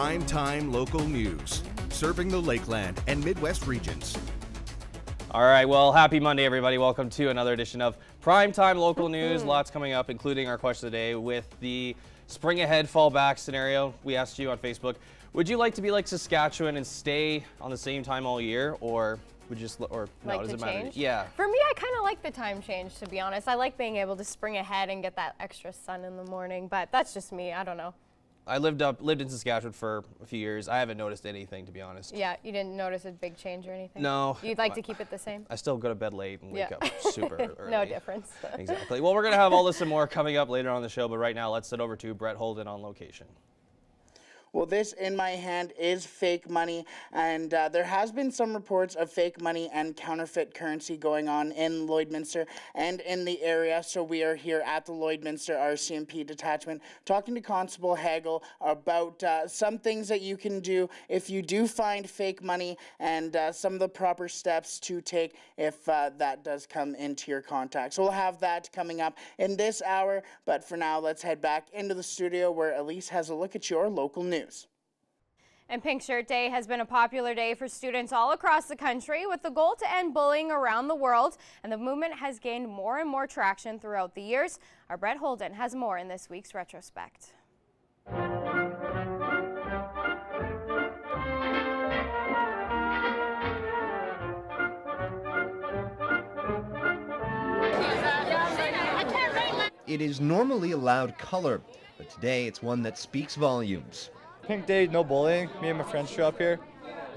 Prime Time Local News, serving the Lakeland and Midwest regions. All right, well, happy Monday, everybody. Welcome to another edition of Primetime Local News. Lots coming up, including our question of the day with the spring ahead, fall back scenario. We asked you on Facebook, would you like to be like Saskatchewan and stay on the same time all year, or would you just, or no, like does the it matter? change? Yeah. For me, I kind of like the time change, to be honest. I like being able to spring ahead and get that extra sun in the morning, but that's just me. I don't know. I lived in Saskatchewan for a few years. I haven't noticed anything, to be honest. Yeah, you didn't notice a big change or anything? No. You'd like to keep it the same? I still go to bed late and wake up super early. No difference. Exactly. Well, we're going to have all this and more coming up later on the show, but right now let's head over to Brett Holden on location. Well, this in my hand is fake money, and there has been some reports of fake money and counterfeit currency going on in Lloydminster and in the area. So we are here at the Lloydminster RCMP detachment talking to Constable Hagel about some things that you can do if you do find fake money, and some of the proper steps to take if that does come into your contact. So we'll have that coming up in this hour, but for now, let's head back into the studio where Elise has a look at your local news. And Pink Shirt Day has been a popular day for students all across the country with the goal to end bullying around the world, and the movement has gained more and more traction throughout the years. Our Brett Holden has more in this week's retrospect. It is normally a loud color, but today it's one that speaks volumes. Pink Day, no bullying. Me and my friends show up here,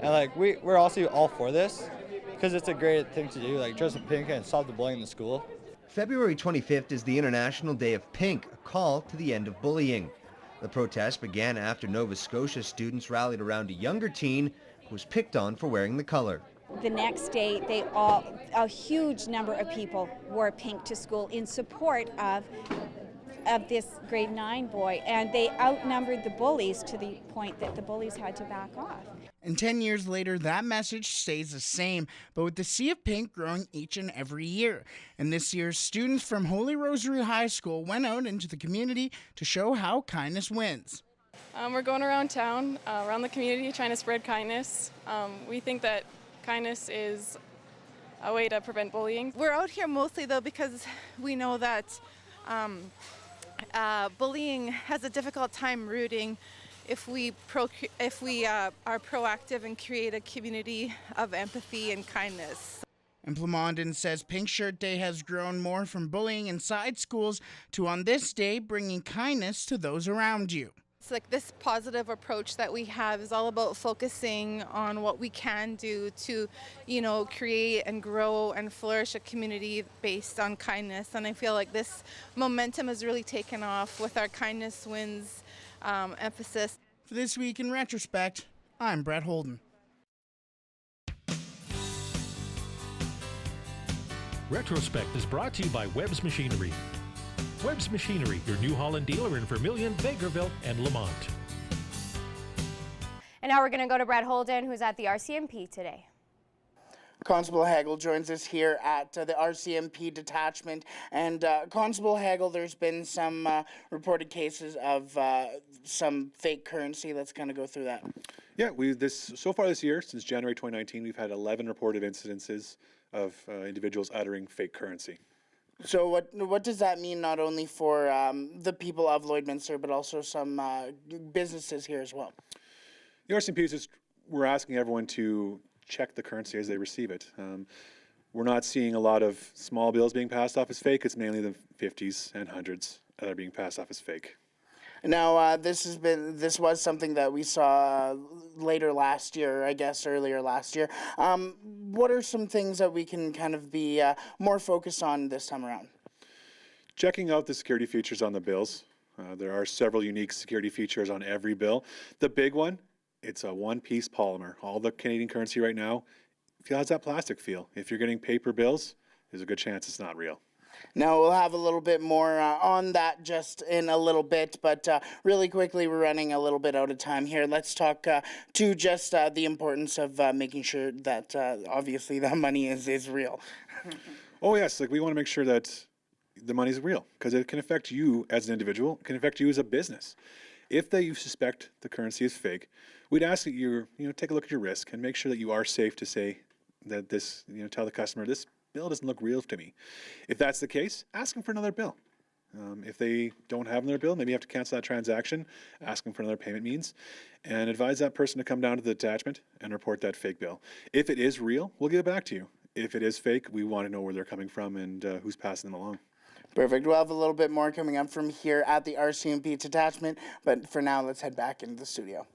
and we're also all for this because it's a great thing to do, dress in pink and stop the bullying in the school. February 25th is the International Day of Pink, a call to the end of bullying. The protest began after Nova Scotia students rallied around a younger teen who was picked on for wearing the color. The next day, a huge number of people wore pink to school in support of this grade 9 boy, and they outnumbered the bullies to the point that the bullies had to back off. And 10 years later, that message stays the same, but with the Sea of Pink growing each and every year. And this year, students from Holy Rosary High School went out into the community to show how kindness wins. We're going around town, around the community, trying to spread kindness. We think that kindness is a way to prevent bullying. We're out here mostly, though, because we know that bullying has a difficult time rooting if we are proactive and create a community of empathy and kindness. And Plamondon says Pink Shirt Day has grown more from bullying inside schools to on this day bringing kindness to those around you. It's this positive approach that we have is all about focusing on what we can do to, create and grow and flourish a community based on kindness. And I feel like this momentum has really taken off with our Kindness Wins emphasis. For This Week in Retrospect, I'm Brett Holden. Retrospect is brought to you by Webb's Machinery. Webb's Machinery, your New Holland dealer in Vermilion, Bakerville, and Lamont. And now we're going to go to Brett Holden, who's at the RCMP today. Constable Hagel joins us here at the RCMP detachment. And Constable Hagel, there's been some reported cases of some fake currency. Let's kind of go through that. Yeah, so far this year, since January 2019, we've had 11 reported incidences of individuals uttering fake currency. So what does that mean not only for the people of Lloydminster, but also some businesses here as well? The RCMP is just, we're asking everyone to check the currency as they receive it. We're not seeing a lot of small bills being passed off as fake. It's mainly the 50s and 100s that are being passed off as fake. Now, this was something that we saw later last year, I guess earlier last year. What are some things that we can kind of be more focused on this time around? Checking out the security features on the bills. There are several unique security features on every bill. The big one, it's a one-piece polymer. All the Canadian currency right now has that plastic feel. If you're getting paper bills, there's a good chance it's not real. Now, we'll have a little bit more on that just in a little bit, but really quickly, we're running a little bit out of time here. Let's talk to just the importance of making sure that obviously that money is real. Oh, yes. We want to make sure that the money is real because it can affect you as an individual. It can affect you as a business. If you suspect the currency is fake, we'd ask that you take a look at your risk and make sure that you are safe to say that this, tell the customer, this bill doesn't look real to me. If that's the case, ask them for another bill. If they don't have another bill, maybe you have to cancel that transaction, ask them for another payment means, and advise that person to come down to the detachment and report that fake bill. If it is real, we'll give it back to you. If it is fake, we want to know where they're coming from and who's passing them along. Perfect. We'll have a little bit more coming up from here at the RCMP detachment, but for now, let's head back into the studio.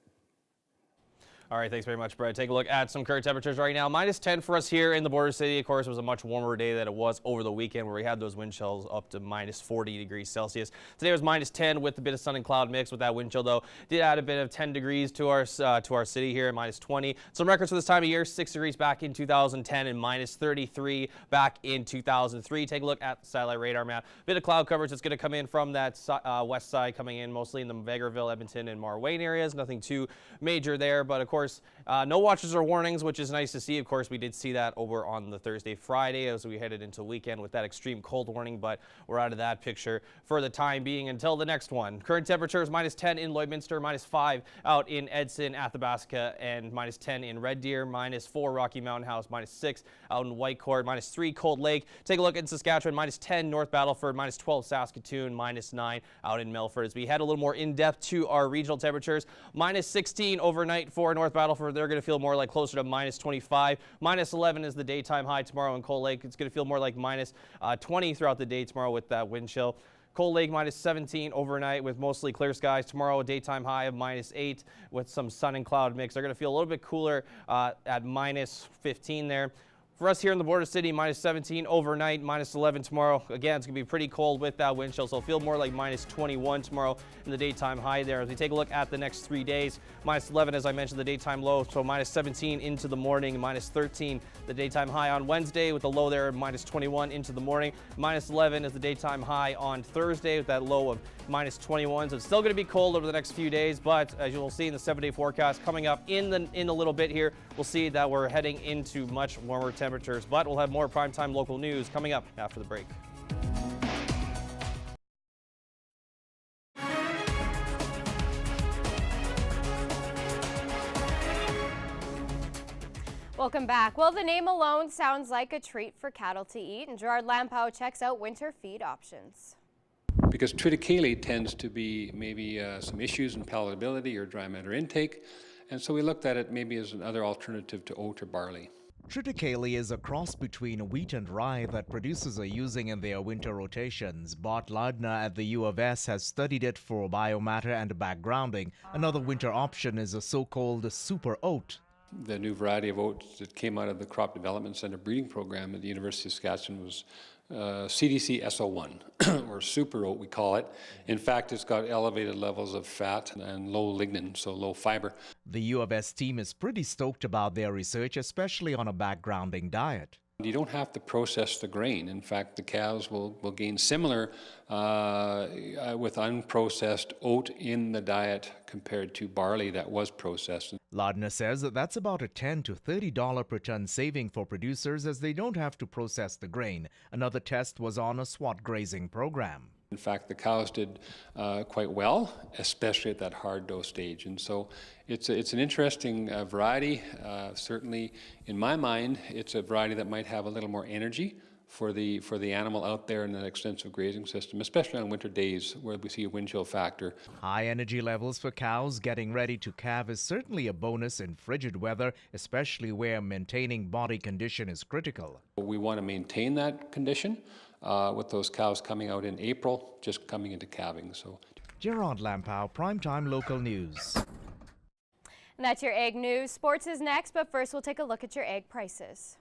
All right, thanks very much, Brett. Take a look at some current temperatures right now. -10 for us here in the border city. Of course, it was a much warmer day than it was over the weekend where we had those wind chills up to -40 degrees Celsius. Today was -10 with a bit of sun and cloud mix. With that wind chill, though, did add a bit of 10 degrees to our city here at -20. Some records for this time of year: 6 degrees back in 2010 and -33 back in 2003. Take a look at the satellite radar map. Bit of cloud coverage that's going to come in from that west side, coming in mostly in the Vegreville, Edmonton, and Marwayne areas. Nothing too major there, but of course, no watches or warnings, which is nice to see. Of course, we did see that over on the Thursday, Friday as we headed into the weekend with that extreme cold warning, but we're out of that picture for the time being until the next one. Current temperatures: -10 in Lloydminster, -5 out in Edson, Athabasca, and -10 in Red Deer, -4 Rocky Mountain House, -6 out in Whitecourt, -3 Cold Lake. Take a look at Saskatchewan: -10 North Battleford, -12 Saskatoon, -9 out in Milford. As we head a little more in depth to our regional temperatures, -16 overnight for North Battleford. They're going to feel more like closer to -25. -11 is the daytime high tomorrow in Cold Lake. It's going to feel more like -20 throughout the day tomorrow with that wind chill. Cold Lake -17 overnight with mostly clear skies. Tomorrow a daytime high of -8 with some sun and cloud mix. They're going to feel a little bit cooler at -15 there. For us here in the border city, -17 overnight, -11 tomorrow. Again, it's going to be pretty cold with that wind chill, so it'll feel more like -21 tomorrow in the daytime high there. As we take a look at the next 3 days, -11, as I mentioned, the daytime low, so -17 into the morning, -13 the daytime high on Wednesday with the low there of -21 into the morning. -11 is the daytime high on Thursday with that low of -21. So it's still going to be cold over the next few days, but as you will see in the 7-day forecast coming up in a little bit here, we'll see that we're heading into much warmer temperatures. But we'll have more primetime local news coming up after the break. Welcome back. Well, the name alone sounds like a treat for cattle to eat, and Gerard Lampow checks out winter feed options. Because triticale tends to be maybe some issues in palatability or dry matter intake, and so we looked at it maybe as another alternative to oat or barley. Triticale is a cross between wheat and rye that producers are using in their winter rotations. Bart Lardner at the U of S has studied it for biomatter and backgrounding. Another winter option is a so-called super oat. The new variety of oats that came out of the Crop Development Center breeding program at the University of Saskatchewan was CDC SO1, or super oat we call it. In fact, it's got elevated levels of fat and low lignin, so low fiber. The U of S team is pretty stoked about their research, especially on a backgrounding diet. You don't have to process the grain. In fact, the cows will gain similar with unprocessed oat in the diet compared to barley that was processed. Lardner says that that's about a $10 to $30 per ton saving for producers as they don't have to process the grain. Another test was on a SWAT grazing program. In fact, the cows did quite well, especially at that hard dough stage. And so it's an interesting variety. Certainly, in my mind, it's a variety that might have a little more energy for the animal out there in an extensive grazing system, especially on winter days where we see a wind chill factor. High energy levels for cows getting ready to calve is certainly a bonus in frigid weather, especially where maintaining body condition is critical. We want to maintain that condition with those cows coming out in April, just coming into calving. So, Gerard Lampow, Primetime Local News. And that's your egg news. Sports is next, but first we'll take a look at your egg prices.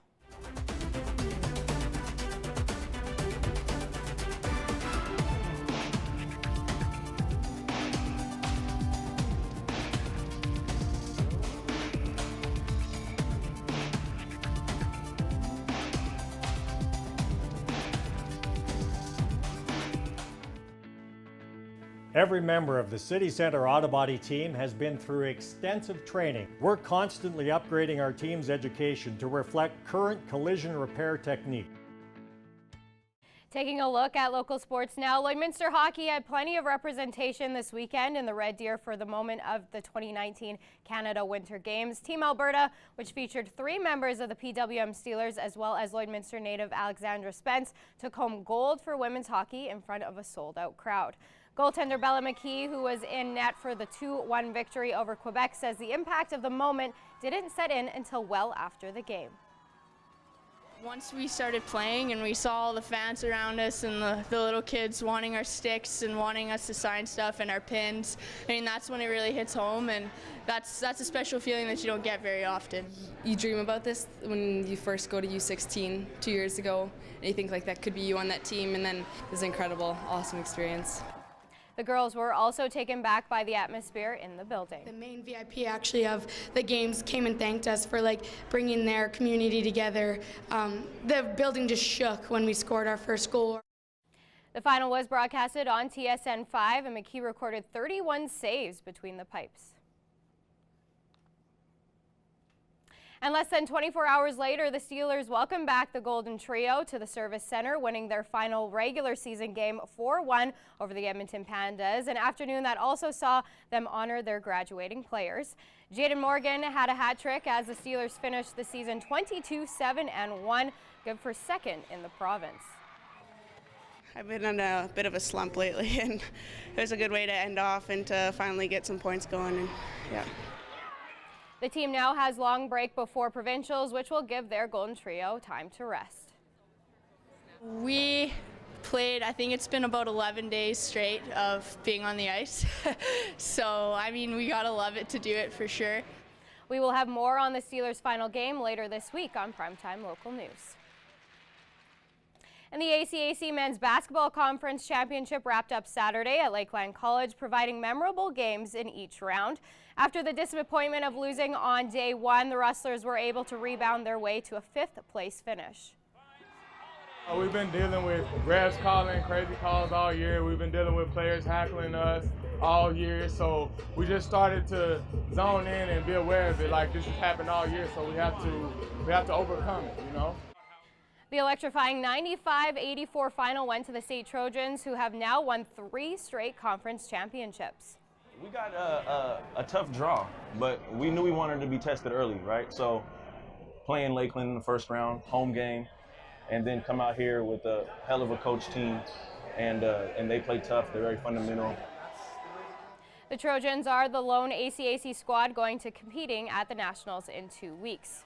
Every member of the City Centre Auto Body team has been through extensive training. We're constantly upgrading our team's education to reflect current collision repair technique. Taking a look at local sports now, Lloydminster Hockey had plenty of representation this weekend in the Red Deer for the moment of the 2019 Canada Winter Games. Team Alberta, which featured 3 members of the PWM Steelers as well as Lloydminster native Alexandra Spence, took home gold for women's hockey in front of a sold-out crowd. Goaltender Bella McKee, who was in net for the 2-1 victory over Quebec, says the impact of the moment didn't set in until well after the game. Once we started playing and we saw all the fans around us and the little kids wanting our sticks and wanting us to sign stuff and our pins, I mean, that's when it really hits home, and that's a special feeling that you don't get very often. You dream about this when you first go to U16 2 years ago, and you think like that could be you on that team, and then it's an incredible, awesome experience. The girls were also taken back by the atmosphere in the building. The main VIP actually of the games came and thanked us for bringing their community together. The building just shook when we scored our first goal. The final was broadcasted on TSN 5, and McKee recorded 31 saves between the pipes. And less than 24 hours later, the Steelers welcomed back the Golden Trio to the Service Center, winning their final regular season game 4-1 over the Edmonton Pandas, an afternoon that also saw them honor their graduating players. Jaden Morgan had a hat trick as the Steelers finished the season 22-7-1, good for second in the province. I've been on a bit of a slump lately, and it was a good way to end off and to finally get some points going. And yeah. The team now has long break before provincials, which will give their Golden Trio time to rest. We played, I think it's been about 11 days straight of being on the ice. So, I mean, we gotta love it to do it for sure. We will have more on the Steelers' final game later this week on Primetime Local News. And the ACAC Men's Basketball Conference Championship wrapped up Saturday at Lakeland College, providing memorable games in each round. After the disappointment of losing on day 1, the Rustlers were able to rebound their way to a 5th place finish. We've been dealing with refs calling crazy calls all year. We've been dealing with players heckling us all year. So we just started to zone in and be aware of it. Like, this has happened all year, so we have to overcome it, you know? The electrifying 95-84 final went to the State Trojans, who have now won 3 straight conference championships. We got a tough draw, but we knew we wanted to be tested early, right? So playing Lakeland in the first round, home game, and then come out here with a hell of a coach team, and they play tough. They're very fundamental. The Trojans are the lone ACAC squad going to competing at the Nationals in 2 weeks.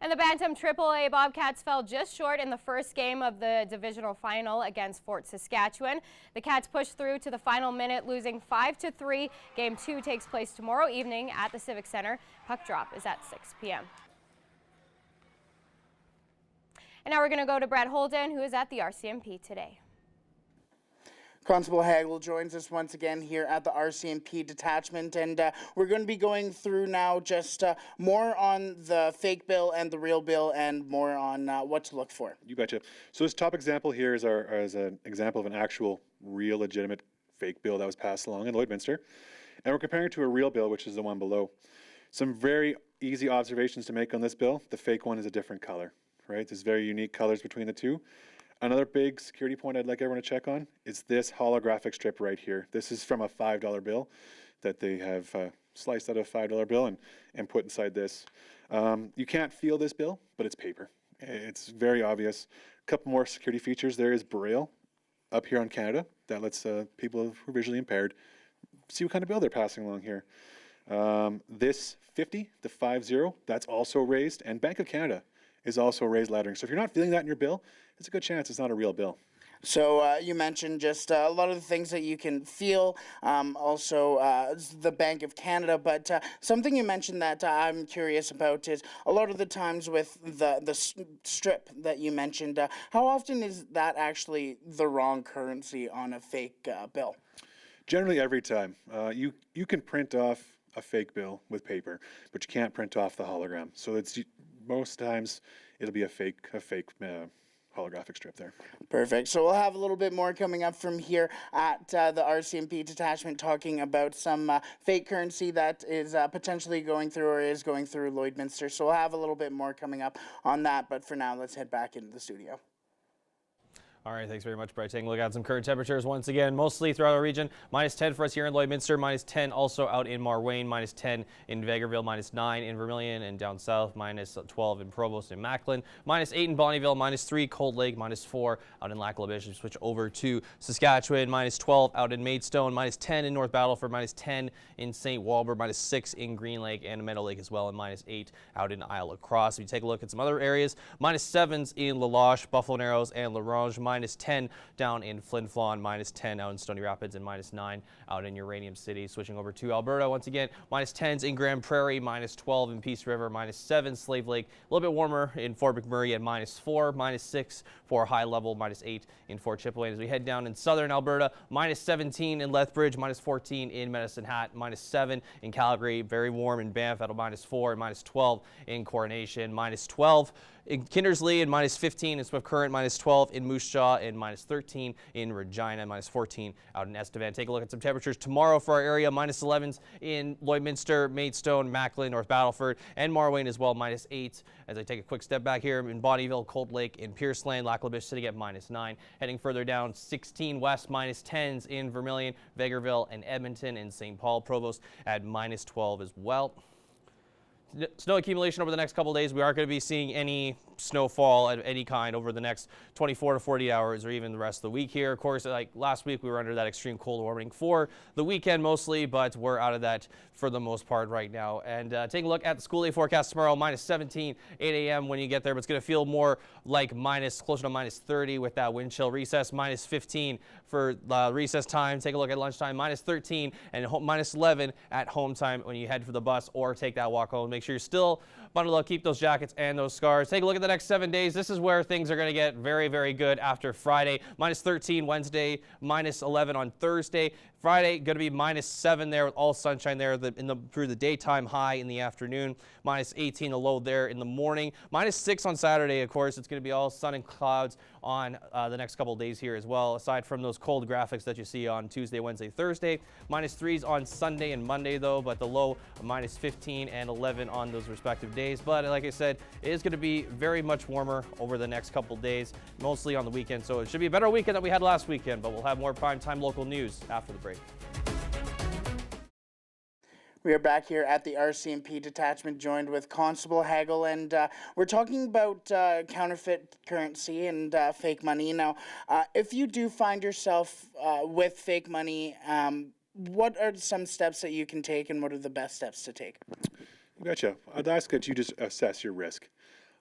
And the Bantam AAA Bobcats fell just short in the first game of the divisional final against Fort Saskatchewan. The Cats pushed through to the final minute, losing 5-3. Game 2 takes place tomorrow evening at the Civic Center. Puck drop is at 6 p.m. And now we're going to go to Brett Holden, who is at the RCMP today. Constable Hagel joins us once again here at the RCMP detachment, and we're going to be going through now just more on the fake bill and the real bill, and more on what to look for. You betcha. So this top example here is an example of an actual, real, legitimate fake bill that was passed along in Lloydminster, and we're comparing it to a real bill, which is the one below. Some very easy observations to make on this bill. The fake one is a different color, right? There's very unique colors between the two. Another big security point I'd like everyone to check on is this holographic strip right here. This is from a $5 bill that they have sliced out of a $5 bill and put inside this. You can't feel this bill, but it's paper. It's very obvious. A couple more security features. There is Braille up here on Canada that lets people who are visually impaired see what kind of bill they're passing along here. This 50, the 50, that's also raised, and Bank of Canada is also raised lettering. So if you're not feeling that in your bill, it's a good chance it's not a real bill. So you mentioned just a lot of the things that you can feel, also the Bank of Canada, but something you mentioned that I'm curious about is a lot of the times with the strip that you mentioned, how often is that actually the wrong currency on a fake bill? Generally every time. You can print off a fake bill with paper, but you can't print off the hologram. So it's most times it'll be a fake holographic strip there. Perfect. So we'll have a little bit more coming up from here at the RCMP detachment, talking about some fake currency that is potentially going through or is going through Lloydminster. So we'll have a little bit more coming up on that. But for now, let's head back into the studio. All right, thanks very much, Brett. Taking a look at some current temperatures once again, mostly throughout our region. -10 for us here in Lloydminster, -10 also out in Marwayne, -10 in Vegreville, -9 in Vermilion, and down south, -12 in Provost and Macklin, -8 in Bonnyville, -3 Cold Lake, -4 out in Lac La Biche. We switch over to Saskatchewan, -12 out in Maidstone, -10 in North Battleford, -10 in St. Walbert, -6 in Green Lake and Meadow Lake as well, and -8 out in Isle of Cross. If you take a look at some other areas, -7s in La Loche, Buffalo Narrows, and La Ronge, -10 down in Flin Flon, -10 out in Stony Rapids, and -9 out in Uranium City. Switching over to Alberta once again, -10s in Grand Prairie, -12 in Peace River, -7 Slave Lake, a little bit warmer in Fort McMurray at -4, -6 for High Level, -8 in Fort Chipewyan. As we head down in southern Alberta, -17 in Lethbridge, -14 in Medicine Hat, -7 in Calgary, very warm in Banff at a -4, and -12 in Coronation, -12 in Kindersley, and -15 in Swift Current, -12 in Moose Jaw, and -13 in Regina, -14 out in Estevan. Take a look at some temperatures tomorrow for our area. -11s in Lloydminster, Maidstone, Macklin, North Battleford, and Marwayne as well, -8. As I take a quick step back here in Bonnyville, Cold Lake, and Pierceland, Lac La Biche sitting at -9. Heading further down, 16 west, -10s in Vermilion, Vegreville, and Edmonton, and St. Paul. Provost at -12 as well. Snow accumulation over the next couple of days. We aren't going to be seeing any snowfall of any kind over the next 24 to 40 hours or even the rest of the week here. Of course, like last week, we were under that extreme cold warning for the weekend mostly, but we're out of that for the most part right now. And taking a look at the school day forecast tomorrow, -17, 8 a.m. when you get there, but it's going to feel more like closer to -30 with that wind chill. Recess, -15 for recess time. Take a look at lunchtime, -13, and -11 at home time when you head for the bus or take that walk home. Make sure you're still bundled up, keep those jackets and those scarves. Take a look at the next 7 days. This is where things are going to get very, very good after Friday. -13 Wednesday, -11 on Thursday. Friday, going to be -7 there with all sunshine there through the daytime, high in the afternoon. -18 the low there in the morning. -6 on Saturday, of course. It's going to be all sun and clouds on the next couple of days here as well, aside from those cold graphics that you see on Tuesday, Wednesday, Thursday. -3s on Sunday and Monday, though, but the low -15 and 11 on those respective days. But like I said, it is going to be very much warmer over the next couple of days, mostly on the weekend. So it should be a better weekend than we had last weekend, but we'll have more primetime local news after the break. We are back here at the RCMP detachment, joined with Constable Hagel, and we're talking about counterfeit currency and fake money. Now, if you do find yourself with fake money, what are some steps that you can take, and what are the best steps to take? Gotcha. I'd ask that you just assess your risk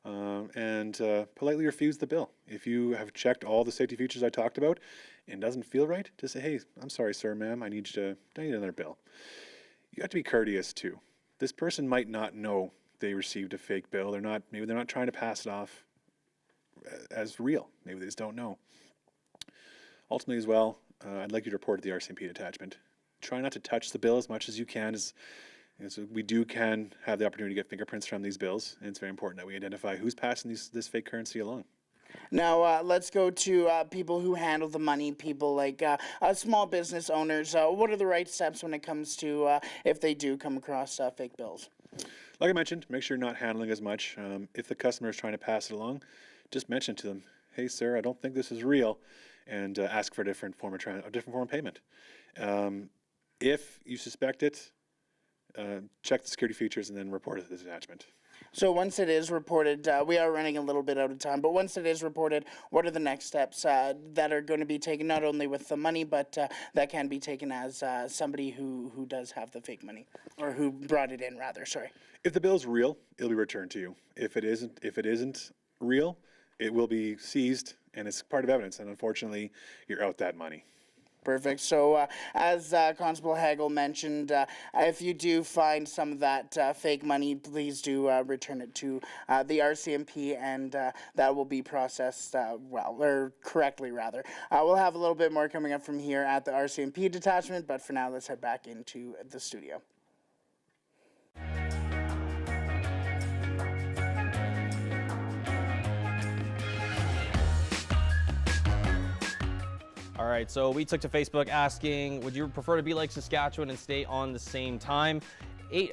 and politely refuse the bill. If you have checked all the safety features I talked about and it doesn't feel right, just say, hey, I'm sorry, sir, ma'am, I need another bill. You have to be courteous too. This person might not know they received a fake bill. Maybe they're not trying to pass it off as real. Maybe they just don't know. Ultimately as well, I'd like you to report to the RCMP detachment. Try not to touch the bill as much as you can, as we can have the opportunity to get fingerprints from these bills, and it's very important that we identify who's passing this fake currency along. Now, let's go to people who handle the money, people like small business owners. What are the right steps when it comes to if they do come across fake bills? Like I mentioned, make sure you're not handling as much. If the customer is trying to pass it along, just mention to them, hey, sir, I don't think this is real, and ask for a different form of payment. If you suspect it, check the security features and then report it to the detachment. So once it is reported, we are running a little bit out of time, but once it is reported, what are the next steps that are going to be taken, not only with the money, but that can be taken as somebody who does have the fake money, or who brought it in, rather, sorry. If the bill is real, it'll be returned to you. If it isn't real, it will be seized, and it's part of evidence, and unfortunately, you're out that money. Perfect. So as Constable Hagel mentioned, if you do find some of that fake money, please do return it to the RCMP, and that will be processed correctly, rather. We'll have a little bit more coming up from here at the RCMP detachment, but for now, let's head back into the studio. All right, so we took to Facebook asking, would you prefer to be like Saskatchewan and stay on the same time?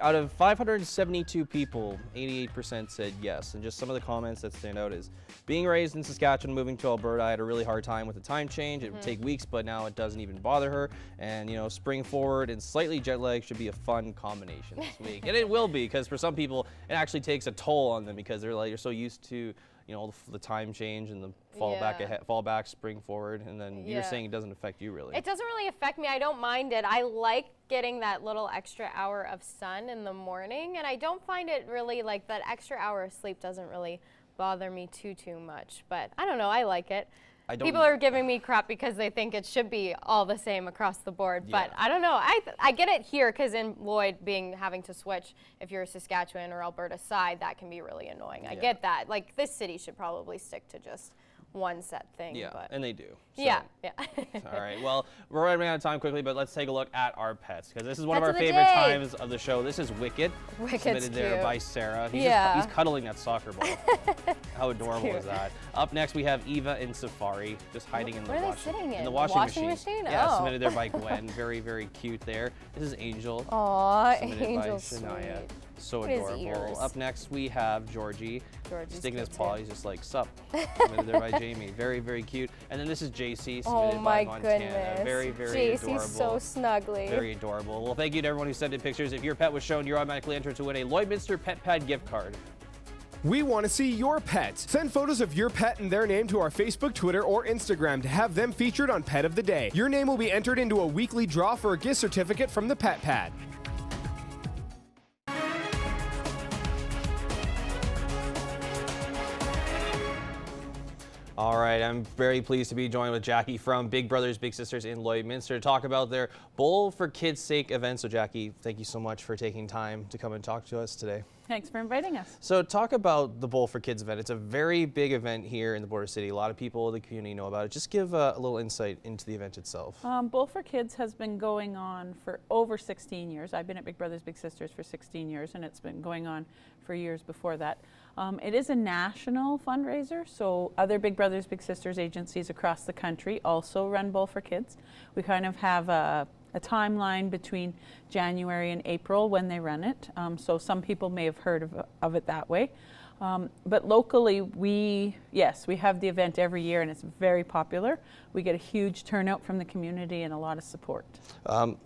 out of 572 people, 88% said yes. And just some of the comments that stand out is, being raised in Saskatchewan, moving to Alberta, I had a really hard time with the time change. It would take weeks, but now it doesn't even bother her. And, you know, spring forward and slightly jet lag should be a fun combination this week. And it will be, because for some people, it actually takes a toll on them because they're so used to, you know, the time change and the fall back, spring forward, and then you're saying it doesn't affect you really. It doesn't really affect me. I don't mind it. I like getting that little extra hour of sun in the morning, and I don't find it really, like, that extra hour of sleep doesn't really bother me too much. But I don't know, I like it. People are giving me crap because they think it should be all the same across the board, but I don't know. I get it here, because in Lloyd, having to switch, if you're a Saskatchewan or Alberta side, that can be really annoying. I get that. Like, this city should probably stick to just one set thing. Yeah, but and they do. So. Yeah. All right, well, we're running out of time quickly, but let's take a look at our pets, because this is one of our favorite times of the show. This is Wicked, submitted there by Sarah. He's cuddling that soccer ball. How adorable is that? Up next, we have Eva and Safari, just hiding in the washing machine. Yeah, submitted there by Gwen. Very, very cute there. This is Angel. Aw, Angel's Shania. So adorable. Up next, we have Georgie sticking his paw. He's just like, sup. Submitted there by Jamie. Very, very cute. And then this is JC, submitted by Montana. Goodness. Very, very JC's adorable. so snuggly. Very adorable. Well, thank you to everyone who sent in pictures. If your pet was shown, you're automatically entered to win a Lloydminster Pet Pad gift card. We want to see your pets. Send photos of your pet and their name to our Facebook, Twitter, or Instagram to have them featured on Pet of the Day. Your name will be entered into a weekly draw for a gift certificate from the Pet Pad. All right, I'm very pleased to be joined with Jackie from Big Brothers Big Sisters in Lloydminster to talk about their Bowl for Kids' Sake event. So Jackie, thank you so much for taking time to come and talk to us today. Thanks for inviting us. So talk about the Bowl for Kids event. It's a very big event here in the Border City. A lot of people in the community know about it. Just give a little insight into the event itself. Bowl for Kids has been going on for over 16 years. I've been at Big Brothers Big Sisters for 16 years, and it's been going on for years before that. It is a national fundraiser, so other Big Brothers Big Sisters agencies across the country also run Bowl for Kids. We kind of have a timeline between January and April when they run it, so some people may have heard of it that way. But locally, we have the event every year, and it's very popular. We get a huge turnout from the community and a lot of support.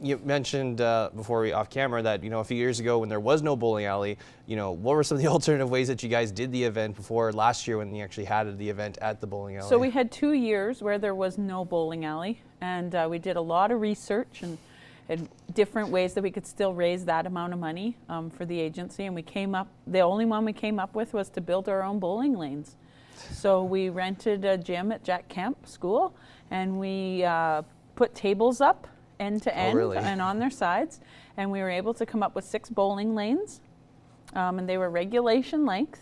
You mentioned before we off camera that, you know, a few years ago when there was no bowling alley, you know, what were some of the alternative ways that you guys did the event before last year when you actually had the event at the bowling alley? So we had 2 years where there was no bowling alley, and we did a lot of research and different ways that we could still raise that amount of money for the agency, and the only one we came up with was to build our own bowling lanes. So we rented a gym at Jack Kemp School, and we put tables up end to end and on their sides, and we were able to come up with 6 bowling lanes, and they were regulation length,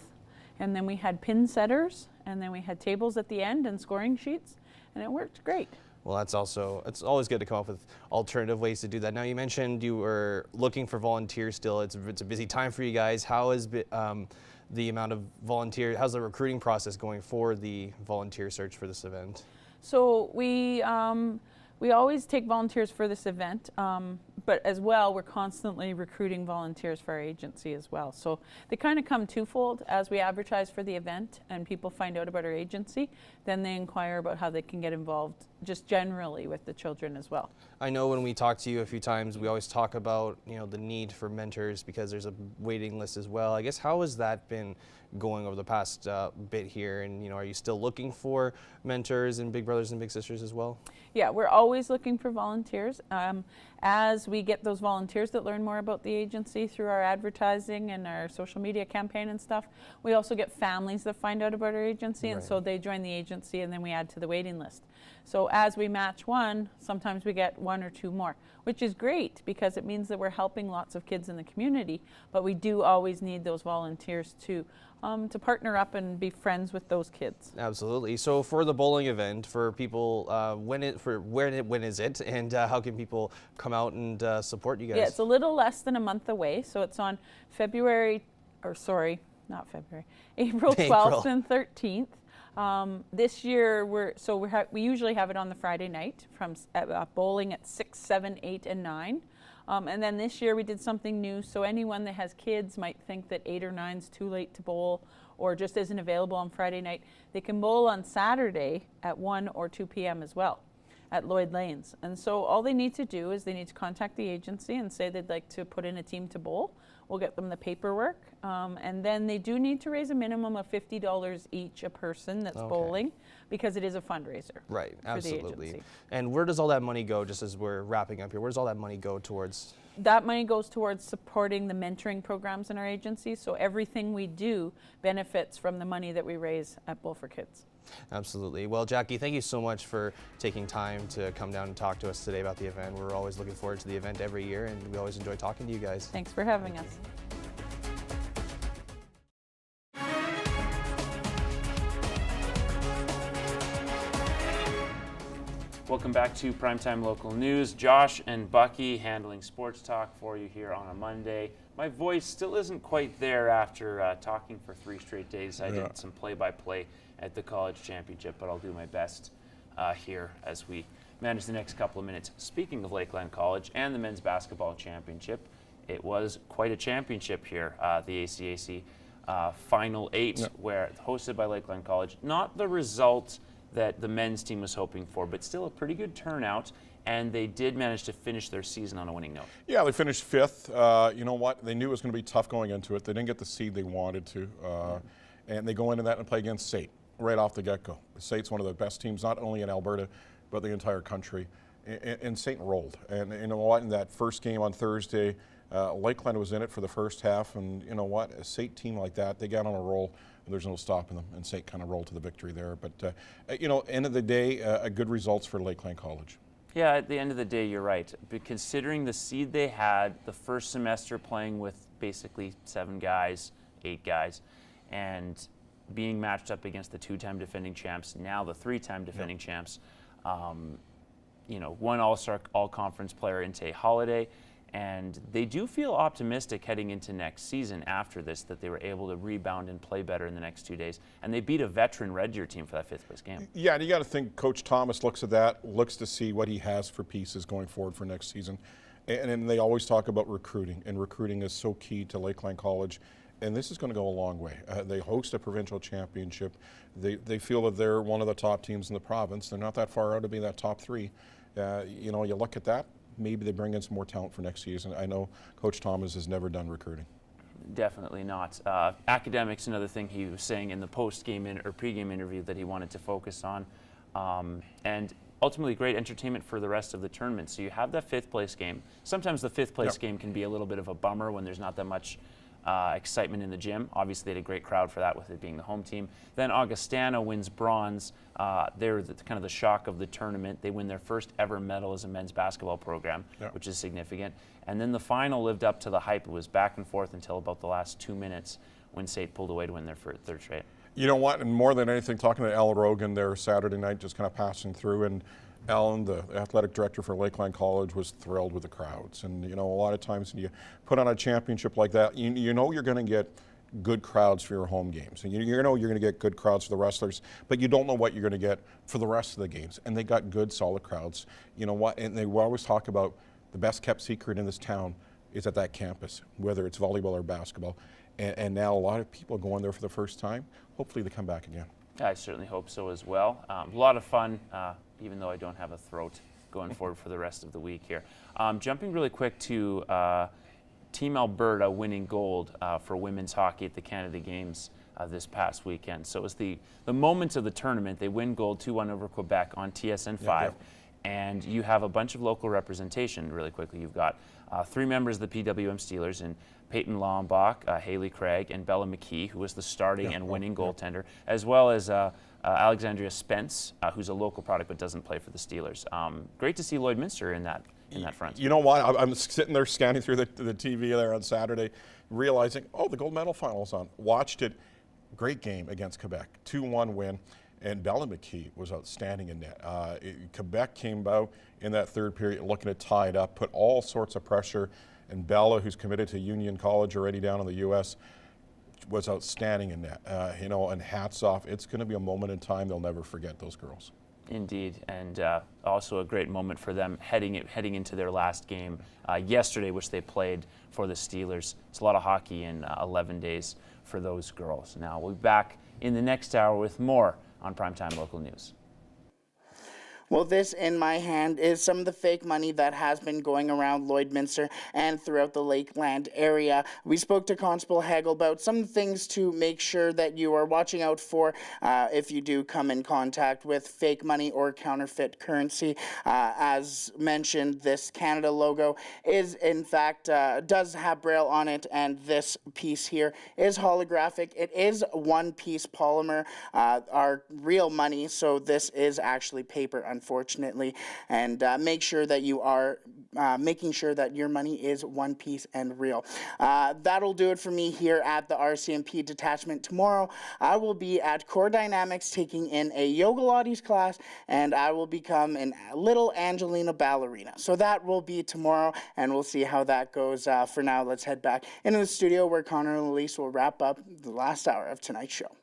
and then we had pin setters, and then we had tables at the end and scoring sheets, and it worked great. Well, it's always good to come up with alternative ways to do that. Now, you mentioned you were looking for volunteers still. It's a busy time for you guys. How is the amount of volunteers, how's the recruiting process going for the volunteer search for this event? So we always take volunteers for this event, but as well, we're constantly recruiting volunteers for our agency as well. So they kind of come twofold. As we advertise for the event and people find out about our agency, then they inquire about how they can get involved just generally with the children as well. I know when we talk to you a few times, we always talk about, you know, the need for mentors because there's a waiting list as well. I guess how has that been going over the past bit here? And, you know, are you still looking for mentors and Big Brothers and Big Sisters as well? Yeah, we're always looking for volunteers. As we get those volunteers that learn more about the agency through our advertising and our social media campaign and stuff, we also get families that find out about our agency, and so they join the agency, and then we add to the waiting list. So as we match one, sometimes we get 1 or 2 more, which is great because it means that we're helping lots of kids in the community, but we do always need those volunteers to partner up and be friends with those kids. Absolutely. So for the bowling event, for people, when is it, and how can people come out and support you guys? Yeah, it's a little less than a month away, so it's on April 12th and 13th. This year, we usually have it on the Friday night from bowling at 6, 7, 8, and 9. And then this year we did something new, so anyone that has kids might think that 8 or 9 is too late to bowl or just isn't available on Friday night. They can bowl on Saturday at 1 or 2 p.m. as well at Lloyd Lanes. And so all they need to do is they need to contact the agency and say they'd like to put in a team to bowl. We'll get them the paperwork. And then they do need to raise a minimum of $50 each a person that's bowling, because it is a fundraiser. Right, absolutely. For the agency. And where does all that money go, just as we're wrapping up here, where does all that money go towards? That money goes towards supporting the mentoring programs in our agency. So everything we do benefits from the money that we raise at Bowl for Kids. Absolutely. Well, Jackie, thank you so much for taking time to come down and talk to us today about the event. We're always looking forward to the event every year, and we always enjoy talking to you guys. Thanks for having us. Welcome back to Primetime Local News. Josh and Bucky handling sports talk for you here on a Monday. My voice still isn't quite there after talking for 3 straight days. I did some play-by-play at the college championship, but I'll do my best here as we manage the next couple of minutes. Speaking of Lakeland College and the men's basketball championship, it was quite a championship here, the ACAC Final 8, where hosted by Lakeland College. Not the result that the men's team was hoping for, but still a pretty good turnout, and they did manage to finish their season on a winning note. Yeah, they finished 5th. You know what? They knew it was going to be tough going into it. They didn't get the seed they wanted to, and they go into that and play against SAIT right off the get-go. SAIT's one of the best teams, not only in Alberta, but the entire country, and SAIT rolled. And you know what? In that first game on Thursday, Lakeland was in it for the first half, and you know what? A SAIT team like that, they got on a roll. There's no stopping them, and SAIT kind of rolled to the victory there. But, you know, end of the day, good results for Lakeland College. Yeah, at the end of the day, you're right. But considering the seed they had, the first semester playing with basically 7 guys, 8 guys, and being matched up against the 2-time defending champs, now the 3-time defending champs, you know, 1 All-Star, All-Conference player in Tay Holiday. And they do feel optimistic heading into next season after this, that they were able to rebound and play better in the next 2 days. And they beat a veteran Red Deer team for that 5th place game. Yeah, and you got to think Coach Thomas looks at that, looks to see what he has for pieces going forward for next season. And they always talk about recruiting, and recruiting is so key to Lakeland College. And this is going to go a long way. They host a provincial championship. They feel that they're one of the top teams in the province. They're not that far out to be that top 3. You know, you look at that. Maybe they bring in some more talent for next season. I know Coach Thomas has never done recruiting. Definitely not. Academics, another thing he was saying in the post-game or pre-game interview that he wanted to focus on. And ultimately great entertainment for the rest of the tournament. So you have that 5th place game. Sometimes the 5th place game can be a little bit of a bummer when there's not that much excitement in the gym. Obviously, they had a great crowd for that, with it being the home team. Then Augustana wins bronze. They're kind of the shock of the tournament. They win their first ever medal as a men's basketball program, which is significant. And then the final lived up to the hype. It was back and forth until about the last 2 minutes when SAIT pulled away to win their 3rd straight. You know what? And more than anything, talking to Al Rogan there Saturday night, just kind of passing through, and Alan, the athletic director for Lakeland College, was thrilled with the crowds. And, you know, a lot of times when you put on a championship like that, you know you're going to get good crowds for your home games. And you know you're going to get good crowds for the wrestlers, but you don't know what you're going to get for the rest of the games. And they got good, solid crowds. You know what? And they always talk about the best kept secret in this town is at that campus, whether it's volleyball or basketball. And now a lot of people going there for the first time. Hopefully they come back again. I certainly hope so as well. A lot of fun, even though I don't have a throat going forward for the rest of the week here. Jumping really quick to Team Alberta winning gold for women's hockey at the Canada Games this past weekend. So it was the moment of the tournament. They win gold 2-1 over Quebec on TSN 5. And you have a bunch of local representation really quickly. You've got 3 members of the PWM Steelers in Peyton Lombach, Haley Craig, and Bella McKee, who was the starting and winning goaltender, as well as Alexandria Spence, who's a local product but doesn't play for the Steelers. Great to see Lloydminster in that front. You know what? I'm sitting there scanning through the TV there on Saturday, realizing, oh, the gold medal final's on. Watched it. Great game against Quebec. 2-1 win. And Bella McKee was outstanding in net. Quebec came out in that 3rd period looking to tie it up, put all sorts of pressure. And Bella, who's committed to Union College already down in the U.S., was outstanding in that. You know, and hats off. It's going to be a moment in time they'll never forget, those girls. Indeed, and also a great moment for them heading into their last game yesterday, which they played for the Steelers. It's a lot of hockey in 11 days for those girls. Now we'll be back in the next hour with more on Primetime Local News. Well, this in my hand is some of the fake money that has been going around Lloydminster and throughout the Lakeland area. We spoke to Constable Hagel about some things to make sure that you are watching out for if you do come in contact with fake money or counterfeit currency. As mentioned, this Canada logo is, in fact, does have Braille on it, and this piece here is holographic. It is one-piece polymer, our real money, so this is actually paper, unfortunately, and make sure that you are making sure that your money is one piece and real. That'll do it for me here at the RCMP detachment. Tomorrow, I will be at Core Dynamics taking in a Yoga Lattes class, and I will become a little Angelina ballerina. So that will be tomorrow, and we'll see how that goes. For now, let's head back into the studio where Connor and Elise will wrap up the last hour of tonight's show.